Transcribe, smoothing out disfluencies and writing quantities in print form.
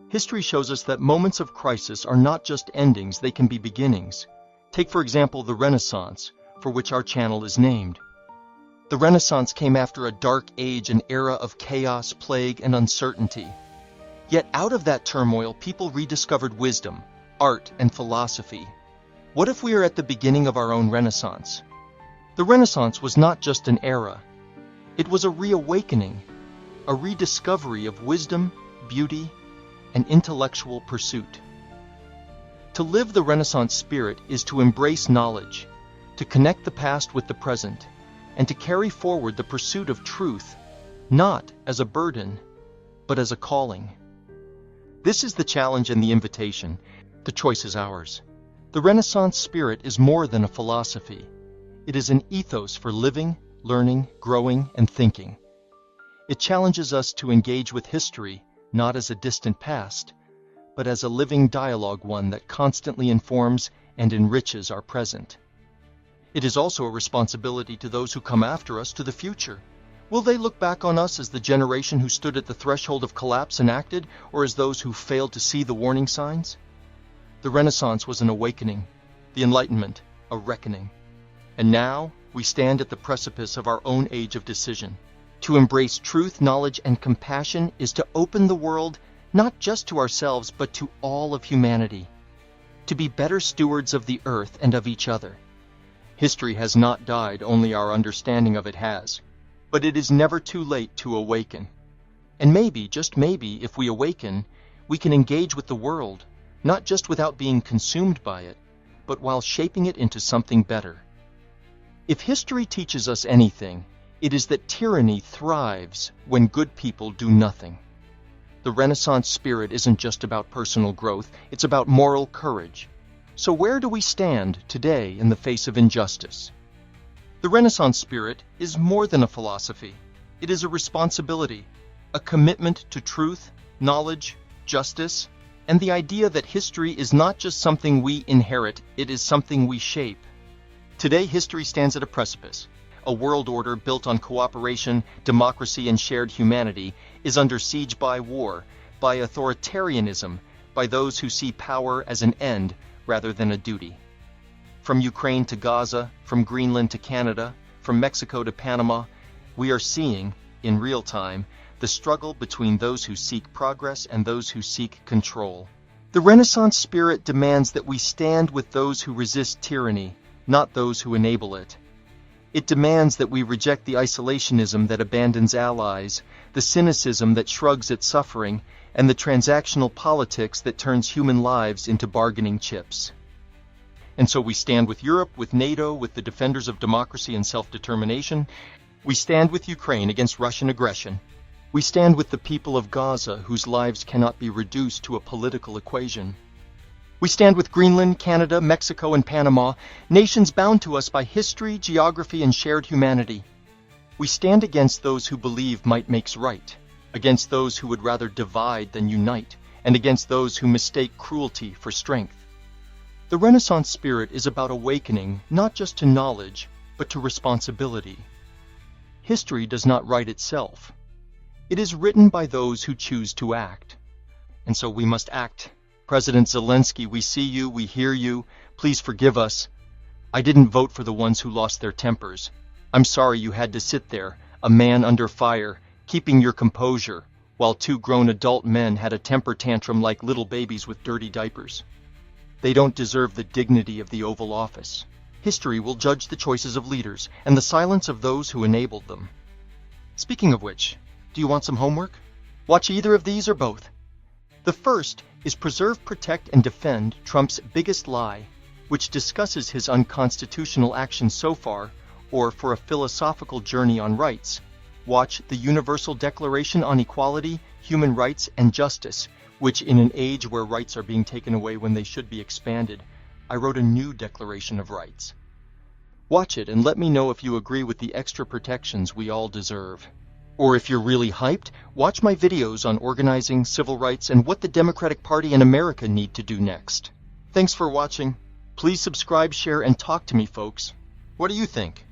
History shows us that moments of crisis are not just endings, they can be beginnings. Take, for example, the Renaissance, for which our channel is named. The Renaissance came after a dark age, an era of chaos, plague, and uncertainty. Yet out of that turmoil, people rediscovered wisdom, art, and philosophy. What if we are at the beginning of our own Renaissance? The Renaissance was not just an era. It was a reawakening, a rediscovery of wisdom, beauty, and intellectual pursuit. To live the Renaissance spirit is to embrace knowledge, to connect the past with the present, and to carry forward the pursuit of truth, not as a burden, but as a calling. This is the challenge and the invitation. The choice is ours. The Renaissance spirit is more than a philosophy. It is an ethos for living, learning, growing, and thinking. It challenges us to engage with history, not as a distant past, but as a living dialogue, one that constantly informs and enriches our present. It is also a responsibility to those who come after us, to the future. Will they look back on us as the generation who stood at the threshold of collapse and acted, or as those who failed to see the warning signs? The Renaissance was an awakening, the Enlightenment, a reckoning. And now we stand at the precipice of our own age of decision. To embrace truth, knowledge, and compassion is to open the world not just to ourselves, but to all of humanity. To be better stewards of the earth and of each other. History has not died, only our understanding of it has. But it is never too late to awaken. And maybe, just maybe, if we awaken, we can engage with the world, not just without being consumed by it, but while shaping it into something better. If history teaches us anything, it is that tyranny thrives when good people do nothing. The Renaissance spirit isn't just about personal growth, it's about moral courage. So where do we stand today in the face of injustice? The Renaissance spirit is more than a philosophy. It is a responsibility, a commitment to truth, knowledge, justice, and the idea that history is not just something we inherit, it is something we shape. Today, history stands at a precipice. A world order built on cooperation, democracy, and shared humanity is under siege by war, by authoritarianism, by those who see power as an end rather than a duty. From Ukraine to Gaza, from Greenland to Canada, from Mexico to Panama, we are seeing, in real time, the struggle between those who seek progress and those who seek control. The Renaissance spirit demands that we stand with those who resist tyranny, not those who enable it. It demands that we reject the isolationism that abandons allies, the cynicism that shrugs at suffering, and the transactional politics that turns human lives into bargaining chips. And so we stand with Europe, with NATO, with the defenders of democracy and self-determination. We stand with Ukraine against Russian aggression. We stand with the people of Gaza, whose lives cannot be reduced to a political equation. We stand with Greenland, Canada, Mexico, and Panama, nations bound to us by history, geography, and shared humanity. We stand against those who believe might makes right, against those who would rather divide than unite, and against those who mistake cruelty for strength. The Renaissance spirit is about awakening not just to knowledge, but to responsibility. History does not write itself. It is written by those who choose to act. And so we must act. President Zelensky, we see you, we hear you. Please forgive us. I didn't vote for the ones who lost their tempers. I'm sorry you had to sit there, a man under fire, keeping your composure, while two grown adult men had a temper tantrum like little babies with dirty diapers. They don't deserve the dignity of the Oval Office. History will judge the choices of leaders and the silence of those who enabled them. Speaking of which, do you want some homework? Watch either of these or both. The first is Preserve, Protect, and Defend Trump's Biggest Lie, which discusses his unconstitutional actions so far, or for a philosophical journey on rights, watch the Universal Declaration on Equality, Human Rights, and Justice, which in an age where rights are being taken away when they should be expanded, I wrote a new Declaration of Rights. Watch it and let me know if you agree with the extra protections we all deserve. Or if you're really hyped, watch my videos on organizing, civil rights, and what the Democratic Party and America need to do next. Thanks for watching. Please subscribe, share, and talk to me, folks. What do you think?